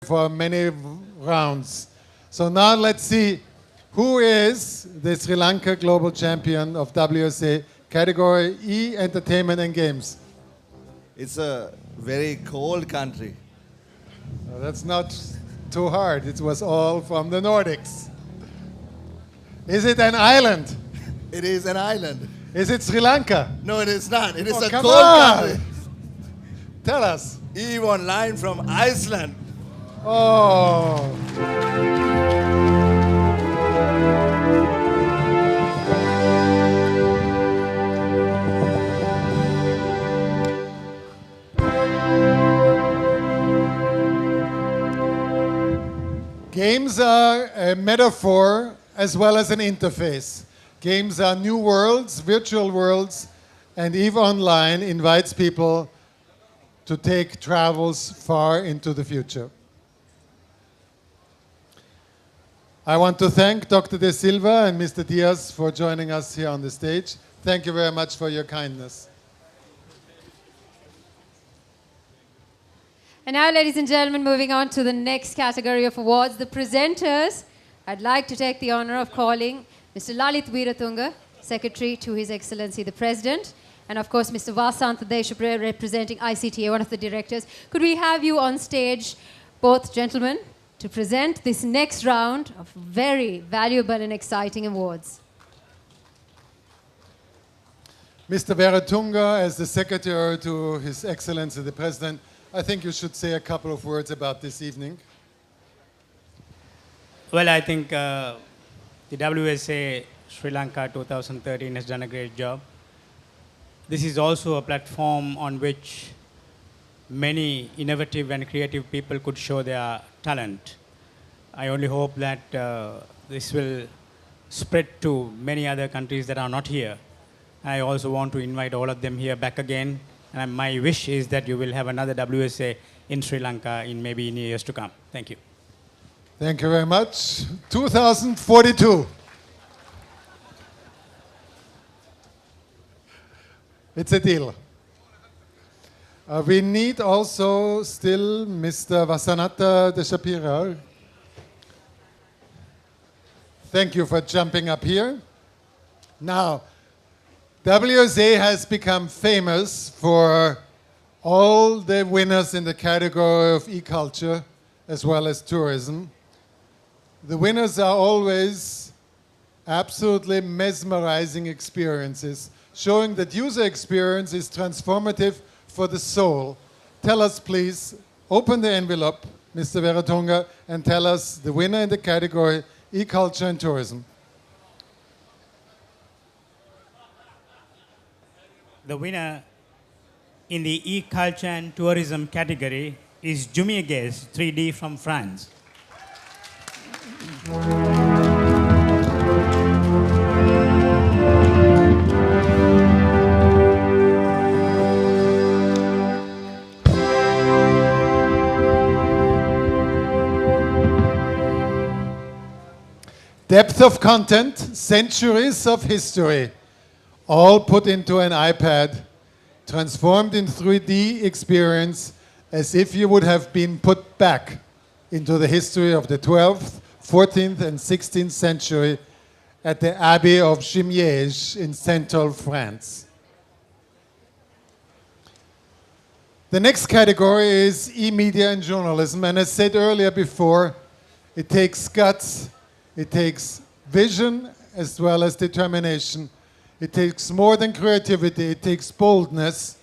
for many rounds. So now let's see who is the Sri Lanka Global Champion of WSA category E, Entertainment and Games. It's a very cold country. That's not too hard. It was all from the Nordics. Is it an island? It is an island. Is it Sri Lanka? No, it is not. It is a come cold on. country. Tell us. Eve online from Iceland. Oh. Games are a metaphor as well as an interface. Games are new worlds, virtual worlds, and EVE Online invites people to take travels far into the future. I want to thank Dr. De Silva and Mr. Diaz for joining us here on the stage. Thank you very much for your kindness. And now, ladies and gentlemen, moving on to the next category of awards, the presenters. I'd like to take the honor of calling Mr. Lalit Veeratunga, Secretary to His Excellency the President, and of course Mr. Vasant Deshapre, representing ICTA, one of the directors. Could we have you on stage, both gentlemen, to present this next round of very valuable and exciting awards? Mr. Veeratunga, as the Secretary to His Excellency the President, I think you should say a couple of words about this evening. Well, I think the WSA Sri Lanka 2013 has done a great job. This is also a platform on which many innovative and creative people could show their talent. I only hope that this will spread to many other countries that are not here. I also want to invite all of them here back again. And my wish is that you will have another WSA in Sri Lanka in maybe in years to come. Thank you. Thank you very much. 2042. It's a deal. We need also still Mr. Vasanatha Deshapira. Thank you for jumping up here. Now, WSA has become famous for all the winners in the category of e-culture as well as tourism. The winners are always absolutely mesmerizing experiences, showing that user experience is transformative for the soul. Tell us, please, open the envelope, Mr. Veeratunga, and tell us the winner in the category e-culture and tourism. The winner in the e-culture and tourism category is Jumieges 3D from France. Depth of content, centuries of history, all put into an iPad, transformed in 3D experience as if you would have been put back into the history of the 12th, 14th and 16th century at the Abbey of Jumièges in central France. The next category is e-media and journalism, and as said earlier before, it takes guts, it takes vision as well as determination. It takes more than creativity, it takes boldness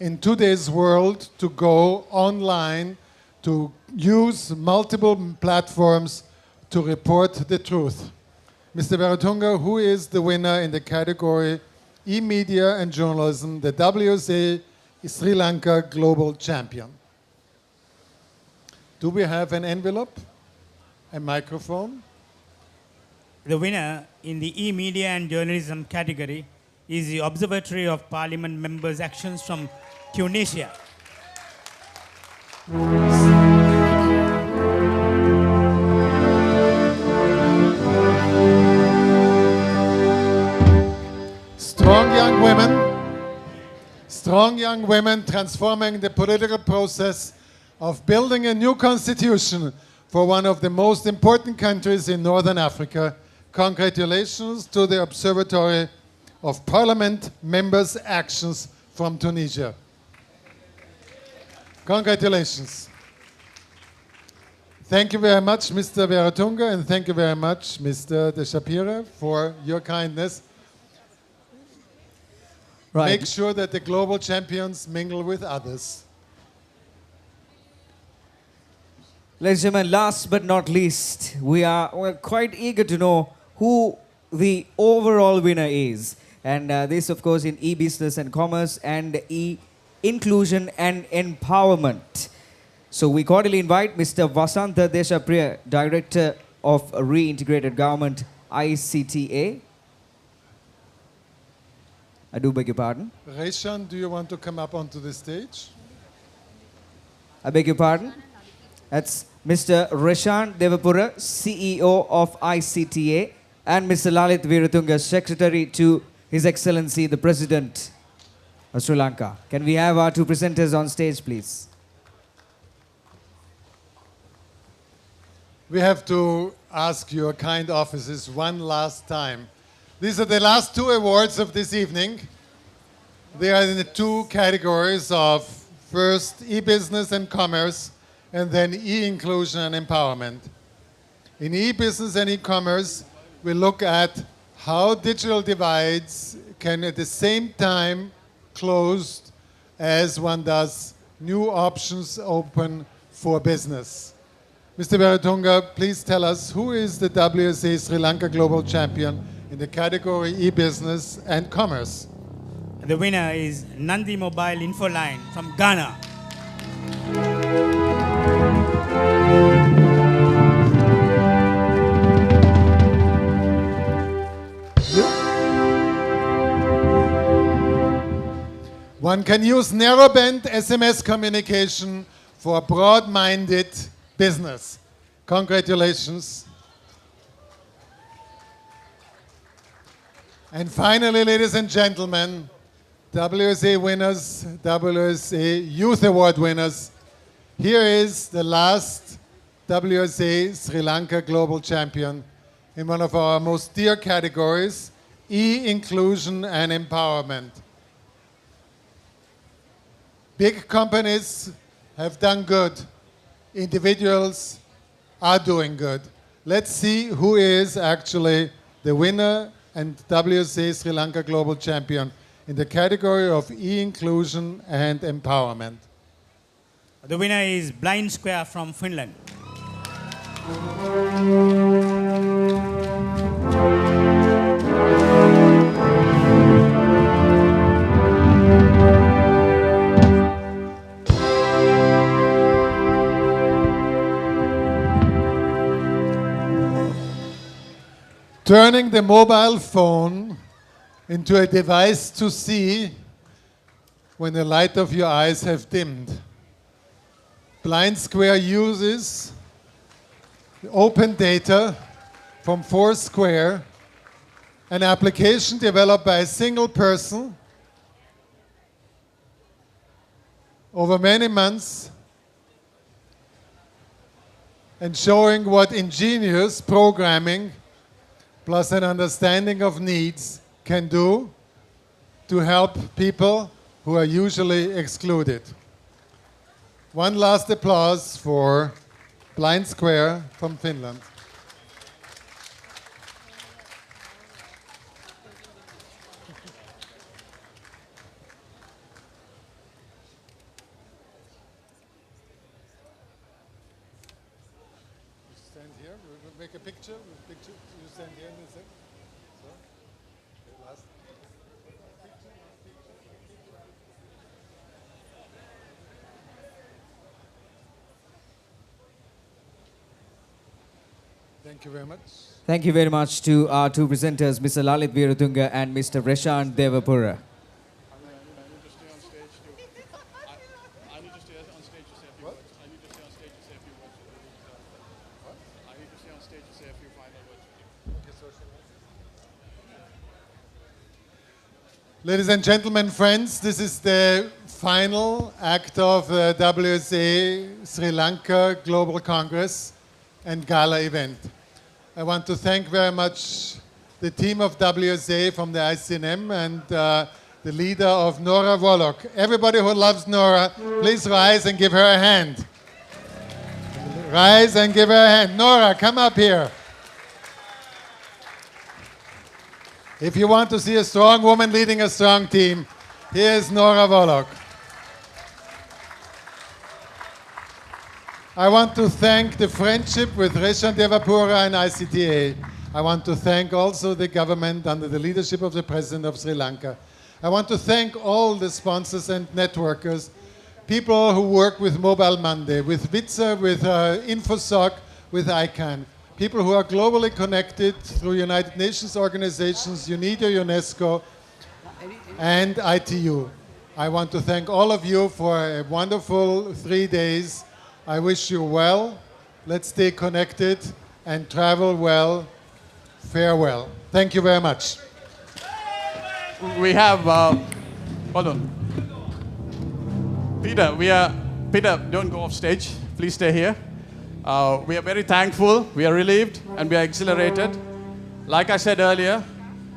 in today's world to go online, to use multiple platforms to report the truth. Mr. Veeratunga, who is the winner in the category E-Media and Journalism, the WSA Sri Lanka Global Champion? Do we have an envelope? A microphone? The winner in the e-media and journalism category is the Observatory of Parliament Members' Actions from Tunisia. Strong young women transforming the political process of building a new constitution for one of the most important countries in Northern Africa. Congratulations to the Observatory of Parliament Members' Actions from Tunisia. Congratulations. Thank you very much, Mr. Veratunga, and thank you very much, Mr. De Shapira, for your kindness. Right. Make sure that the global champions mingle with others. Ladies and gentlemen, last but not least, we're quite eager to know who the overall winner is. And this, of course, in e-business and commerce and e-inclusion and empowerment. So we cordially invite Mr. Vasanta Deshapriya, Director of Reintegrated Government, ICTA. I do beg your pardon. Reshan, do you want to come up onto the stage? I beg your pardon. That's Mr. Reshan Devapura, CEO of ICTA, and Mr. Lalit Veeratunga, Secretary to His Excellency, the President of Sri Lanka. Can we have our two presenters on stage, please? We have to ask your kind offices one last time. These are the last two awards of this evening. They are in the two categories of first e-business and commerce, and then e-inclusion and empowerment. In e-business and e-commerce, we look at how digital divides can at the same time close as one does new options open for business. Mr. Veratunga, please tell us who is the WSA Sri Lanka Global Champion in the category e-business and commerce. The winner is Nandi Mobile Infoline from Ghana. One can use narrowband SMS communication for broad-minded business. Congratulations. And finally, ladies and gentlemen, WSA winners, WSA Youth Award winners. Here is the last WSA Sri Lanka Global Champion in one of our most dear categories, e-inclusion and empowerment. Big companies have done good. Individuals are doing good. Let's see who is actually the winner and WSA Sri Lanka Global Champion in the category of e-inclusion and empowerment. The winner is Blind Square from Finland. Turning the mobile phone into a device to see when the light of your eyes have dimmed. Blind Square uses open data from Foursquare, an application developed by a single person over many months, and showing what ingenious programming plus an understanding of needs can do to help people who are usually excluded. One last applause for Blind Square from Finland. Stand here, we'll make a picture. You stand here in a second. So, okay, last. Thank you very much. Thank you very much to our two presenters, Mr. Lalit Veeratunga and Mr. Reshan Devapura. Ladies and gentlemen, friends, this is the final act of the WSA Sri Lanka Global Congress and Gala event. I want to thank very much the team of WSA from the ICNM and the leader of Nora Wolok. Everybody who loves Nora, please rise and give her a hand. Rise and give her a hand. Nora, come up here. If you want to see a strong woman leading a strong team, here's Nora Wolok. I want to thank the friendship with Reshan Devapura and ICTA. I want to thank also the government under the leadership of the President of Sri Lanka. I want to thank all the sponsors and networkers, people who work with Mobile Monday, with Vitsa, with InfoSoc, with ICANN. People who are globally connected through United Nations organizations, UNIDO, UNESCO, and ITU. I want to thank all of you for a wonderful 3 days. I wish you well. Let's stay connected and travel well. Farewell. Thank you very much. We have, hold on. Peter, don't go off stage. Please stay here. We are very thankful, we are relieved, and we are exhilarated. Like I said earlier,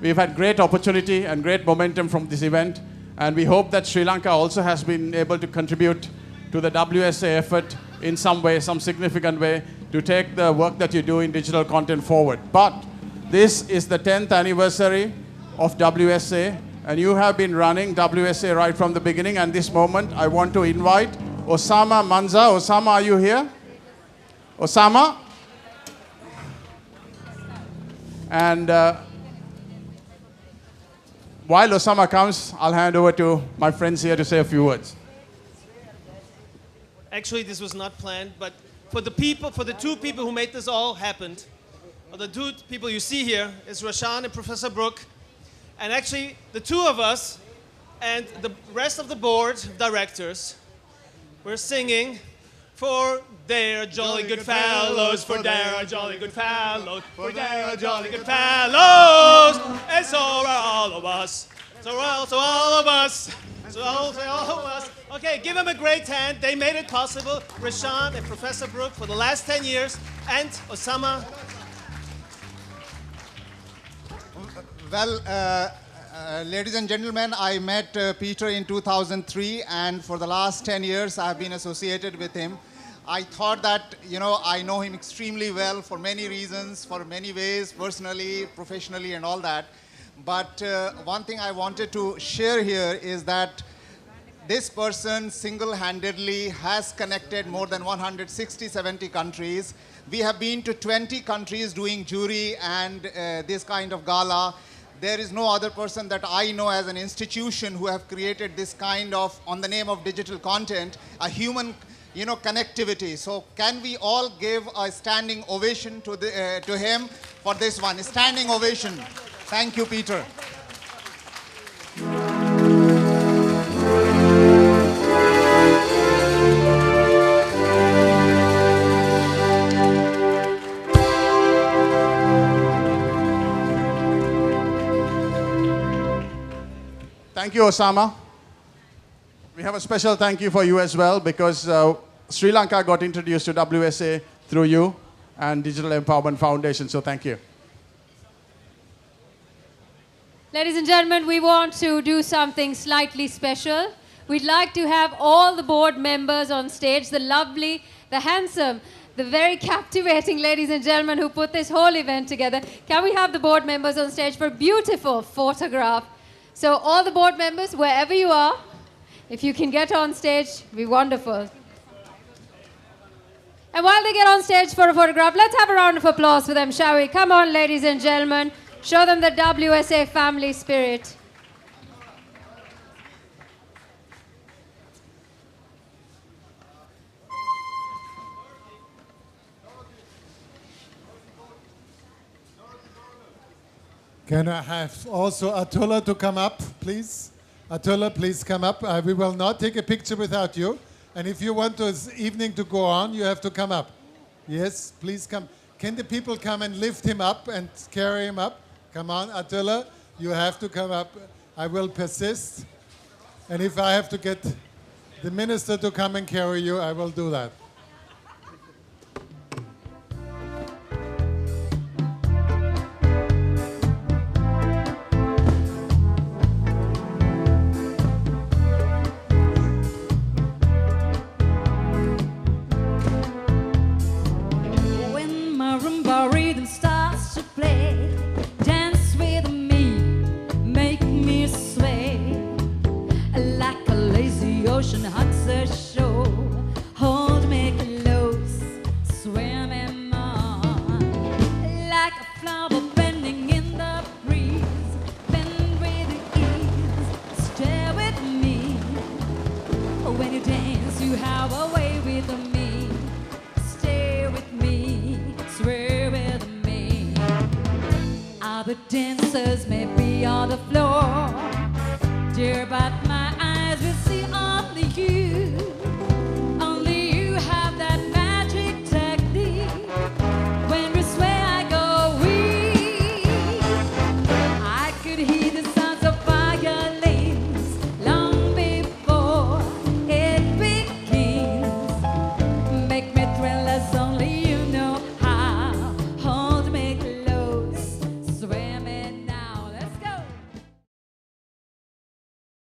we've had great opportunity and great momentum from this event, and we hope that Sri Lanka also has been able to contribute to the WSA effort in some way, some significant way, to take the work that you do in digital content forward. But this is the 10th anniversary of WSA, and you have been running WSA right from the beginning, and this moment I want to invite Osama Manza. Osama, are you here? Osama? And while Osama comes, I'll hand over to my friends here to say a few words. Actually, this was not planned, but for the two people who made this all happen, or the two people you see here, is Rashan and Professor Brook. And actually, the two of us and the rest of the board of directors were singing for their jolly good fellows, for their jolly good fellows, for their jolly good fellows. And so are all of us. So all of us. So all of us. Okay, give them a great hand. They made it possible. Rashan and Professor Brook for the last 10 years. And Osama. Well, ladies and gentlemen, I met Peter in 2003, and for the last 10 years I've been associated with him. I thought that, I know him extremely well for many reasons, for many ways, personally, professionally, and all that. But one thing I wanted to share here is that this person single-handedly has connected more than 160, 70 countries. We have been to 20 countries doing jury and this kind of gala. There is no other person that I know as an institution who have created this kind of, on the name of digital content, a human connectivity. So can we all give a standing ovation to him for this one? A standing ovation. Thank you, Peter. Thank you, Osama. We have a special thank you for you as well, because Sri Lanka got introduced to WSA through you and Digital Empowerment Foundation, so thank you. Ladies and gentlemen, we want to do something slightly special. We'd like to have all the board members on stage, the lovely, the handsome, the very captivating ladies and gentlemen who put this whole event together. Can we have the board members on stage for a beautiful photograph? So all the board members, wherever you are, if you can get on stage, it'd be wonderful. And while they get on stage for a photograph, let's have a round of applause for them, shall we? Come on, ladies and gentlemen. Show them the WSA family spirit. Can I have also Atullah to come up, please? Atullah, please come up. We will not take a picture without you. And if you want this evening to go on, you have to come up. Yes, please come. Can the people come and lift him up and carry him up? Come on, Atullah, you have to come up. I will persist. And if I have to get the minister to come and carry you, I will do that. When marimba rhythm starts to play, dance with me, make me sway. Like a lazy ocean hugs the shore, hold me close, swimming on. Like a flower bending in the breeze, bend with ease, stay with me. When you dance, you have a way with me. Stay with me, swear with me. Other dancers may be on the floor, dear, but my eyes will see only you.